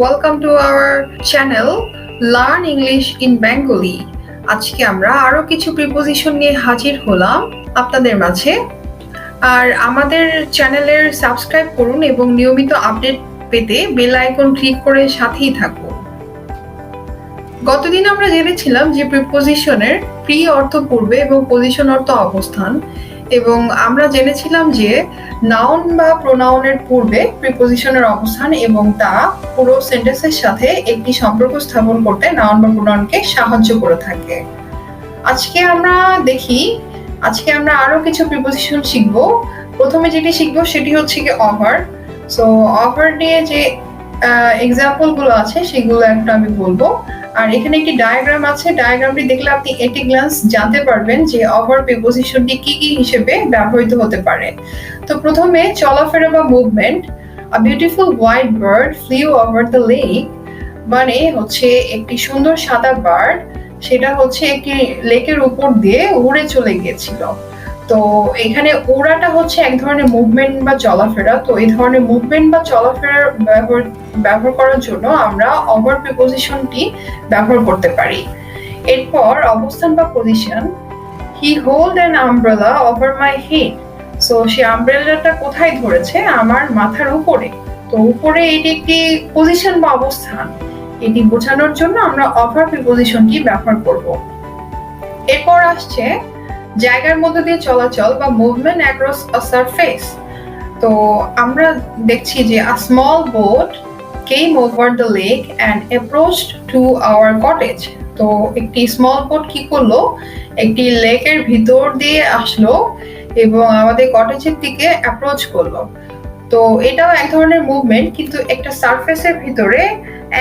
welcome to our channel Learn English in Bengali. আজকে আমরা আরো কিছু প্রিপোজিশন নিয়ে হাজির হলাম আপনাদের মাঝে। আর আমাদের চ্যানেলের সাবস্ক্রাইব করুন এবং নিয়মিত আপডেট পেতে বেল আইকন ক্লিক করে সাথেই থাকুন। গতদিন আমরা জেনেছিলাম যে প্রিপোজিশনের প্রি অর্থ পূর্বে এবং পজিশন অর্থ অবস্থান, এবং আমরা জেনেছিলাম যে নাউন বা প্রোনাউনের পূর্বে প্রিপোজিশনের অবস্থান এবং তা পুরো সেন্টেন্সের সাথে একটি সম্পর্ক স্থাপন করতে নাউন বা প্রোনাউনকে সাহায্য করে থাকে। আজকে আমরা আরো কিছু প্রিপোজিশন শিখব। প্রথমে যেটি শিখব সেটি হচ্ছে কি ওভার। সো ওভার নিয়ে যে এক্সাম্পল গুলো আছে সেগুলো একটা আমি বলবো। আর এখানে একটি ডায়াগ্রাম আছে, ডায়াগ্রামটি দেখলে আপনি এট এ গ্ল্যান্স জানতে পারবেন যে ওভার প্রিপোজিশনটি কি কি হিসেবে ব্যবহৃত হতে পারে। তো প্রথমে চলাফেরা বা movement. A beautiful white bird flew over the lake, মানে হচ্ছে একটি সুন্দর সাদা বার্ড সেটা হচ্ছে একটি লেকের উপর দিয়ে উড়ে চলে গিয়েছিল। তো এখানে ওড়াটা হচ্ছে এক ধরনের মুভমেন্ট বা চলাফেরা। তো এই ধরনের মুভমেন্ট বা চলাফেরার ব্যবহার করার জন্য আমরা ওভার প্রিপোজিশনটি ব্যবহার করতে পারি। এরপর অবস্থান বা position. He hold an umbrella over my head. So সে আমব্রেলাটা কোথায় ধরেছে? আমার মাথার উপরে। তো উপরে এটি একটি পজিশন বা অবস্থান, এটি বোঝানোর জন্য আমরা ওভার প্রিপোজিশনটি ব্যবহার করব। এরপর আসছে জায়গার মধ্যে দিয়ে চলাচল বা মুভমেন্ট অ্যাক্রস আ সারফেস। তো আমরা দেখছি যে a small boat came over the lake and approached to our cottage. তো একটি স্মল বোট কি করলো? একটি লেকের ভিতর দিয়ে আসলো এবং আমাদের কটেজের দিকে অ্যাপ্রোচ করলো। তো এটাও এক ধরনের মুভমেন্ট, কিন্তু একটা সারফেসের ভিতরে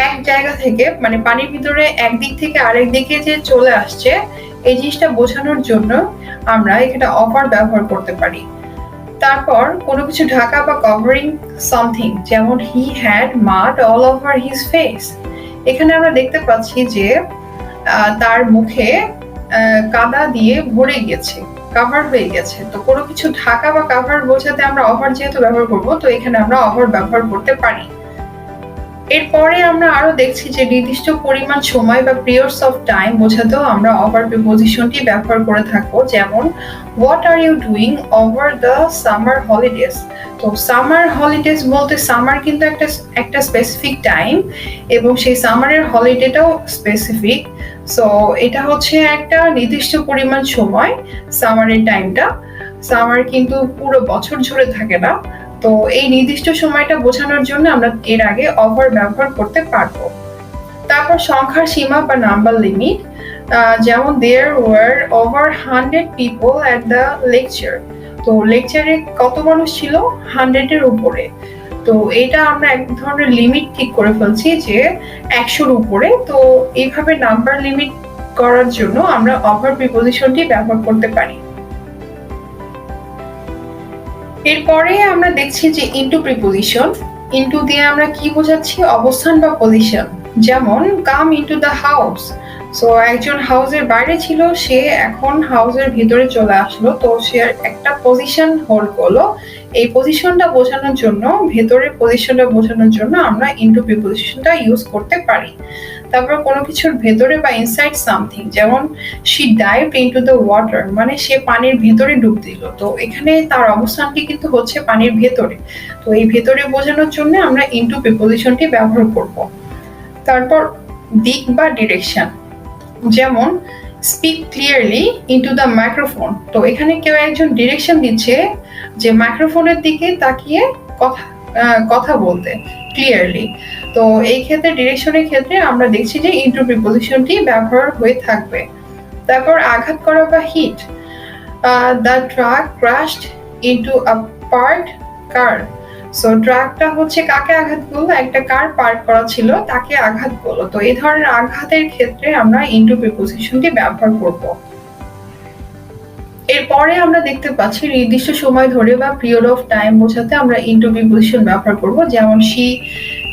এক জায়গা থেকে, মানে পানির ভিতরে একদিক থেকে আরেক দিকে যে চলে আসছে, এই জিনিসটা বোঝানোর জন্য আমরা এখানে ওভার ব্যবহার করতে পারি। তারপর কোনো কিছু ঢাকা বা কভারিং সামথিং, যেমন he had মাড all over his face. এখানে আমরা দেখতে পাচ্ছি যে তার মুখে কাদা দিয়ে ভরে গেছে, কভার হয়ে গেছে। তো কোনো কিছু ঢাকা বা কভার বোঝাতে আমরা ওভার যেহেতু ব্যবহার করব, তো এখানে আমরা ওভার ব্যবহার করতে পারি। এরপরে আমরা আরো দেখছি যে নির্দিষ্ট পরিমাণ সময় বা পিরিয়ডস অফ টাইম বোঝাতেও আমরা ওভার প্রিপোজিশনটি ব্যবহার করে থাকবো। যেমন what are you doing over the summer holidays. তো সামার হলিডেজ বলতে সামার কিন্তু একটা স্পেসিফিক টাইম, এবং সেই সামারের হলিডেটাও স্পেসিফিক। সো এটা হচ্ছে একটা নির্দিষ্ট পরিমাণ সময়, সামারের টাইমটা। সামার কিন্তু পুরো বছর জুড়ে থাকে না। তো এই নির্দিষ্ট সময়টা বোঝানোর জন্য আমরা এর আগে ওভার ব্যবহার করতে পারবো। তারপর সংখ্যার সীমা বা নাম্বার লিমিট, যেমন there were over 100 people at the lecture. তো লেকচারে কত মানুষ ছিল? 100-এর উপরে। তো এটা আমরা এক ধরনের লিমিট ঠিক করে ফেলছি যে 100-র উপরে। তো এইভাবে নাম্বার লিমিট করার জন্য আমরা ওভার প্রিপোজিশনটি ব্যবহার করতে পারি। এরপরে আমরা দেখছি যে ইনটু প্রিপোজিশন। ইনটু দিয়ে আমরা কি বোঝাচ্ছি? অবস্থান বা পজিশন। যেমন কাম ইনটু দ্য হাউস। সো একজন হাউসের বাইরে ছিল, সে এখন হাউসের ভিতরে চলে আসলো। তো সে একটা পজিশন হোল্ড করলো। এই পজিশনটা বোঝানোর জন্য, ভেতরের পজিশনটা বোঝানোর জন্য আমরা ইনটু প্রিপোজিশনটা ইউজ করতে পারি। তারপর কোনো কিছুর ভেতরে বা ইনসাইড সামথিং, যেমন শি ডাইভড ইনটু দ্য ওয়াটার, মানে সে পানির ভেতরে ডুব দিল। তো এখানে তার অবস্থানটি কিন্তু হচ্ছে পানির ভেতরে। তো এই ভেতরে বোঝানোর জন্য আমরা ইনটু প্রিপোজিশনটি ব্যবহার করব। তারপর দিক বা ডিরেকশন, যেমন speak clearly into the microphone. তো এখানে কেউ একজন ডিরেকশন দিচ্ছে যে মাইক্রোফোনের দিকে তাকিয়ে কথা বলতে ক্লিয়ারলি। তো এই ক্ষেত্রে ডিরেকশনের ক্ষেত্রে আমরা দেখছি যে ইনটু প্রিপোজিশনটি ব্যবহার হয়ে থাকবে। তারপর আঘাত করা বা hit. The truck crashed into a parked car. So ট্রাকটা হচ্ছে কাকে আঘাত করলো? একটা কার পার্ক করা ছিল, তাকে আঘাত করলো। তো এই ধরনের আঘাতের ক্ষেত্রে আমরা ইনটু প্রিপোজিশনটি ব্যবহার করব। এরপরে আমরা দেখতে পাচ্ছি নির্দিষ্ট সময় ধরে বা পিরিয়ড অফ টাইম বোঝাতে আমরা ইনটু প্রিপোজিশন ব্যবহার করব। যেমন she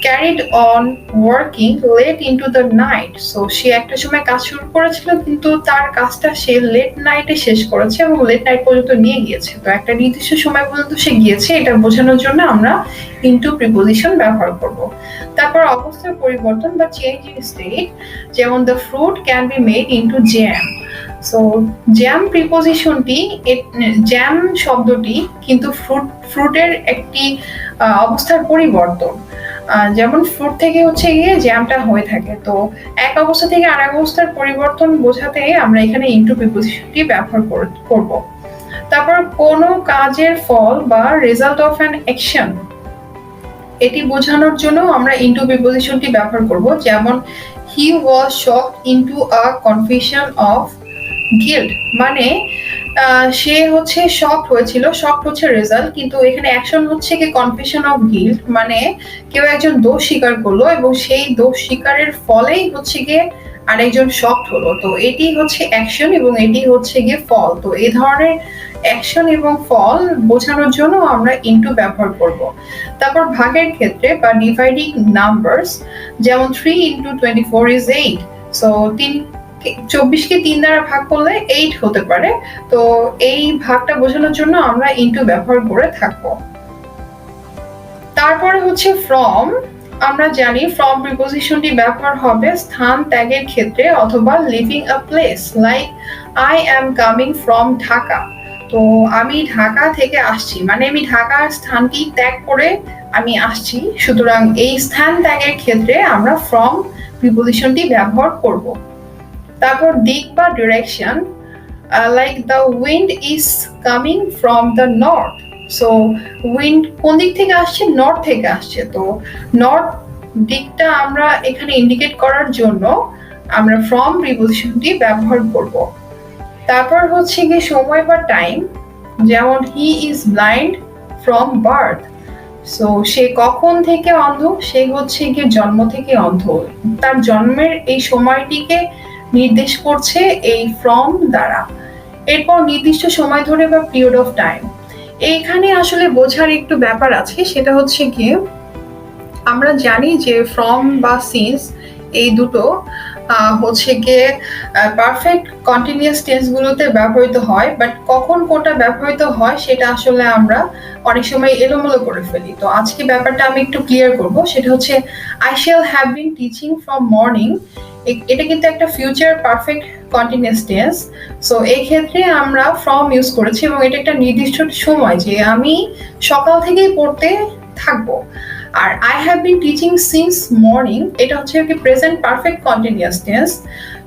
carried on working late into the night. So সে একটা সময় কাজ শুরু করেছিল কিন্তু তার কাজটা সে লেট নাইটে শেষ করেছে এবং লেট নাইট পর্যন্ত নিয়ে গিয়েছে। তো একটা নির্দিষ্ট সময় পর্যন্ত সে গিয়েছে এটা বোঝানোর জন্য আমরা into preposition ব্যবহার করব। তারপর অবস্থার পরিবর্তন বা চেঞ্জ ইন স্টেট, যেমন the fruit can be made into jam. So jam প্রিপোজিশনটি, জ্যাম শব্দটি কিন্তু ফ্রুটের একটি অবস্থার পরিবর্তন, যেমন ফ্রুট থেকে হচ্ছে গিয়ে জ্যামটা হয়ে থাকে। তো এক অবস্থা থেকে আরেক অবস্থার পরিবর্তন বোঝাতে আমরা এখানে ইনটু প্রিপোজিশনটি ব্যবহার করব। তারপর কোনো কাজের ফল বা রেজাল্ট অফ অ্যান অ্যাকশন, এটি বোঝানোর জন্য আমরা ইনটু প্রিপোজিশনটি ব্যবহার করব, যেমন he was shocked into a confession of guilt, মানে সে হচ্ছে শকড হয়েছিল, শকড হচ্ছে রেজাল্ট, কিন্তু এখানে অ্যাকশন হচ্ছে কি কনফেশন অফ গিল্ট, মানে কেউ একজন দোষ স্বীকার করলো এবং সেই দোষ স্বীকারের ফলেই হচ্ছে গিয়ে আরেকজন শকড হলো। তো এটি হচ্ছে অ্যাকশন এবং এটি হচ্ছে গিয়ে ফল। তো এই ধরনের অ্যাকশন এবং ফল বোঝানোর জন্য আমরা ইনটু ব্যবহার করব। তারপর ভাগের ক্ষেত্রে বা ডিভাইডিং নাম্বারস, যেমন 3 into 24 is 8. সো 24কে 3 দ্বারা ভাগ করলে 8 হতে পারে। তো এই ভাগটা বোঝানোর জন্য আমরা ইনটু ব্যবহার করে থাকবো। তারপরে হচ্ছে ফ্রম, আমরা জানি ফ্রম প্রিপোজিশনটি ব্যবহার হবে স্থান ত্যাগের ক্ষেত্রে অথবা living a place, like I am coming from Dhaka. তো আমি ঢাকা থেকে আসছি, মানে আমি ঢাকার স্থানটি ত্যাগ করে আমি আসছি, সুতরাং এই স্থান ত্যাগের ক্ষেত্রে আমরা ফ্রম প্রিপোজিশনটি ব্যবহার করব। তারপর দিক বা direction, like the wind is coming from the north. So wind কোন দিক থেকে আসছে? নর্থ থেকে আসছে। তো নর্থ দিকটা আমরা এখানে ইন্ডিকেট করার জন্য আমরা ফ্রম প্রিপোজিশনটি ব্যবহার করব। তারপর হচ্ছে গিয়ে সময় বা টাইম, যেমন he is blind from birth. So সে কখন থেকে অন্ধ? সে হচ্ছে গিয়ে জন্ম থেকে অন্ধ। তার জন্মের এই সময়টিকে নির্দেশ করছে এই ফ্রম দ্বারা। এরপর নির্দিষ্ট সময় ধরে বা পিরিয়ড অফ টাইম, এইখানে আসলে বোঝার একটু ব্যাপার আছে, সেটা হচ্ছে গিয়ে আমরা জানি যে ফ্রম বা সিন্স এই দুটো হচ্ছে গিয়ে পারফেক্ট কন্টিনিউয়াস টেন্সগুলোতে ব্যবহৃত হয়, বাট কখন কোনটা ব্যবহৃত হয় সেটা আসলে আমরা অনেক সময় এলোমেলো করে ফেলি। তো আজকে ব্যাপারটা আমি একটু ক্লিয়ার করব, সেটা হচ্ছে I shall have been teaching from morning, এটা কিন্তু একটা future perfect continuous tense. So এই ক্ষেত্রে আমরা ফ্রম ইউজ করেছি এবং এটা একটা নির্দিষ্ট সময়, যে আমি সকাল থেকেই পড়তে থাকবো। আর I have been teaching since morning, এটা হচ্ছে কি present perfect continuous tense.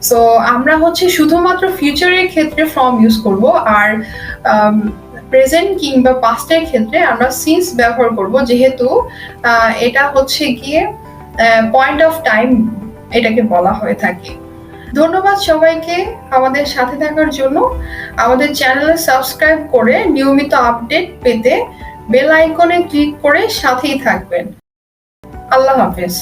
So আমরা হচ্ছে শুধুমাত্র ফিউচারের ক্ষেত্রে ফ্রম ইউজ করব, আর প্রেজেন্ট কিংবা পাস্টের ক্ষেত্রে আমরা সিন্স ব্যবহার করব, যেহেতু এটা হচ্ছে গিয়ে পয়েন্ট অফ টাইম এটাকে বলা হয়ে থাকে। ধন্যবাদ সবাইকে আমাদের সাথে থাকার জন্য। আমাদের চ্যানেলে সাবস্ক্রাইব করে নিয়মিত আপডেট পেতে বেল আইকনে ক্লিক করে সাথেই থাকবেন। আল্লাহ হাফেজ।